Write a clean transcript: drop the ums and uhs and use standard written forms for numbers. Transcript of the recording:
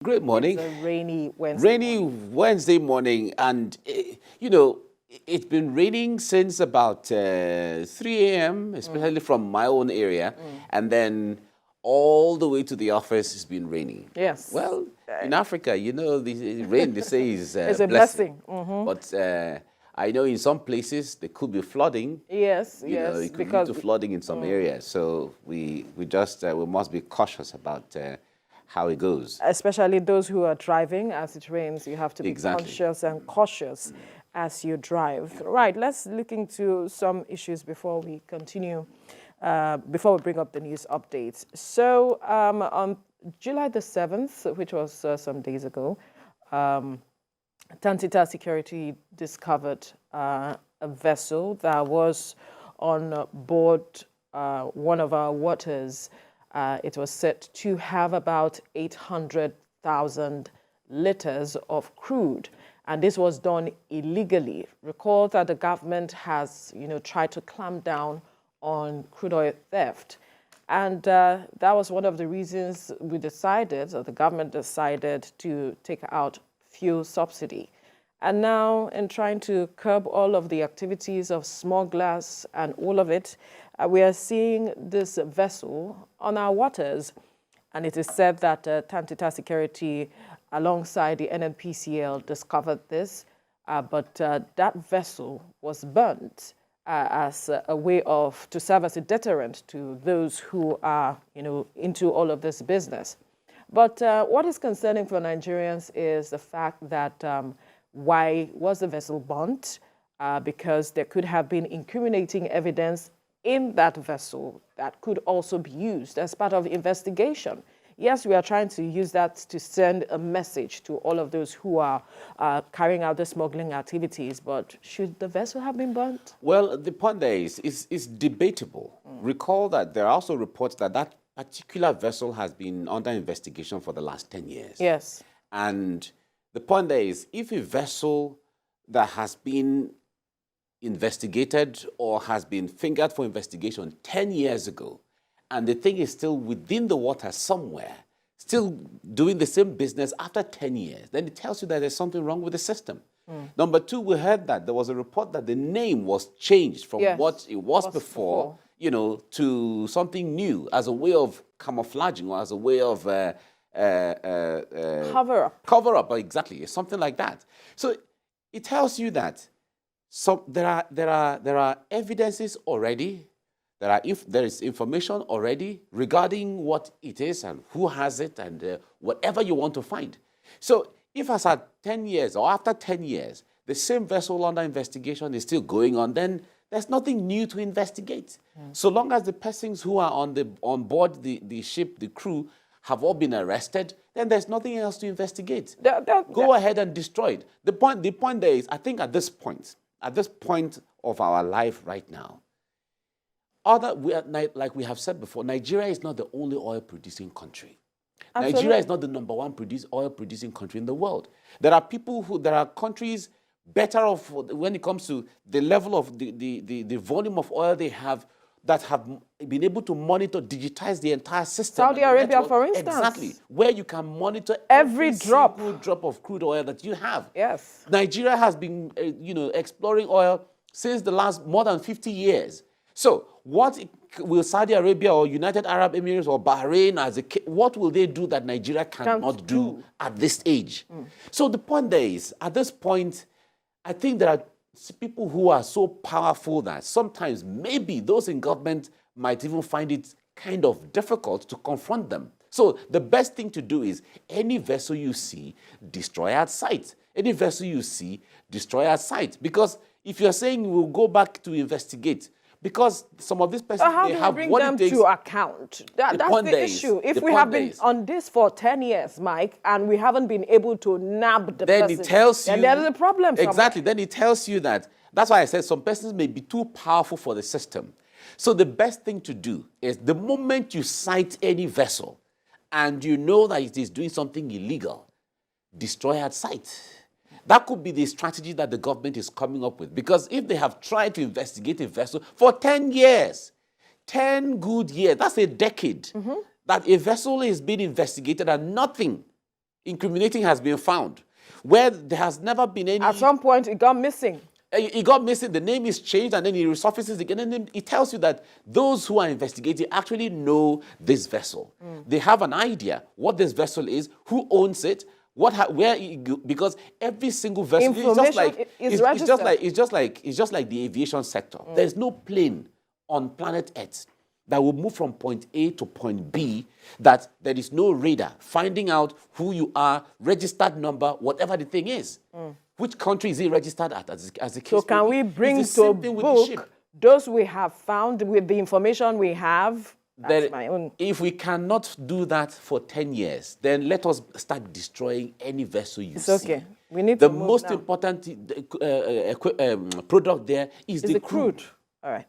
Great morning. It's a rainy Wednesday Rainy Wednesday morning, and it's been raining since about 3 a.m., especially from my own area, and then all the way to the office it's been raining. Yes. Well, in Africa, the rain they say is It's a blessing. blessing. But I know in some places there could be flooding. Yes, You know, yes. it could lead to flooding in some areas. So we must be cautious about how it goes. Especially those who are driving, as it rains, you have to be Exactly. conscious and cautious as you drive. Right, let's look into some issues before we continue, before we bring up the news updates. So on July the 7th, which was some days ago, Tantita Security discovered a vessel that was on board one of our waters. It was said to have about 800,000 liters of crude, and this was done illegally. Recall that the government has, tried to clamp down on crude oil theft, and that was one of the reasons we decided, or the government decided, to take out fuel subsidy. And now, in trying to curb all of the activities of smugglers and all of it, we are seeing this vessel on our waters. And it is said that Tantita Security, alongside the NNPCL, discovered this. But that vessel was burnt as a way to serve as a deterrent to those who are, into all of this business. But what is concerning for Nigerians is the fact that why was the vessel burnt? Because there could have been incriminating evidence in that vessel that could also be used as part of the investigation. Yes, we are trying to use that to send a message to all of those who are carrying out the smuggling activities, but should the vessel have been burnt? Well, the point there is debatable. Recall that there are also reports that that particular vessel has been under investigation for the last 10 years. Yes. And the point there is, if a vessel that has been investigated or has been fingered for investigation 10 years ago, and the thing is still within the water somewhere, still doing the same business after 10 years, then it tells you that there's something wrong with the system. Number two, we heard that there was a report that the name was changed from what it was before, to something new as a way of camouflaging or as a way of Cover up. Cover up, exactly, something like that. So it tells you that there are evidences already. There is information already regarding what it is and who has it and whatever you want to find. So if as at 10 years or after 10 years, the same vessel under investigation is still going on, then there's nothing new to investigate. So long as the persons who are on board the ship, the crew, have all been arrested, then there's nothing else to investigate. Go ahead and destroy it. The point there is, I think at this point of our life right now, like we have said before, Nigeria is not the only oil-producing country. Absolutely. Nigeria is not the number one oil-producing country in the world. There are countries better off when it comes to the level of the volume of oil they have, that have been able to monitor, digitize the entire system. Saudi Arabia, for instance. Exactly. Where you can monitor every drop of crude oil that you have. Yes. Nigeria has been, exploring oil since the last more than 50 years. So what will Saudi Arabia or United Arab Emirates or Bahrain, what will they do that Nigeria cannot do at this age? So the point there is, at this point, I think there are people who are so powerful that sometimes maybe those in government might even find it kind of difficult to confront them. So the best thing to do is any vessel you see, destroy at sight. Any vessel you see, destroy at sight. Because if you're saying we'll go back to investigate, because some of these persons, they have what it takes to account. That's the issue. If we have been on this for 10 years, Mike, and we haven't been able to nab the person, it tells you, then there's a problem somewhere. Exactly. Then it tells you that's why I said some persons may be too powerful for the system. So the best thing to do is the moment you sight any vessel and you know that it is doing something illegal, destroy at sight. That could be the strategy that the government is coming up with. Because if they have tried to investigate a vessel for 10 years, 10 good years, that's a decade, that a vessel is being investigated and nothing incriminating has been found, where there has never been any... At some point, it got missing. It got missing, the name is changed, and then it resurfaces again, and then it tells you that those who are investigating actually know this vessel. They have an idea what this vessel is, who owns it, because every single vessel it's just like the aviation sector. There's no plane on planet Earth that will move from point A to point B that there is no radar finding out who you are, registered number, whatever the thing is. Which country is it registered at, as the case? So can we bring to book those we have found with the information we have? That's my own. If we cannot do that for 10 years, then let us start destroying any vessel you see. It's okay. We need the to move most now. important product there is the crude. All right.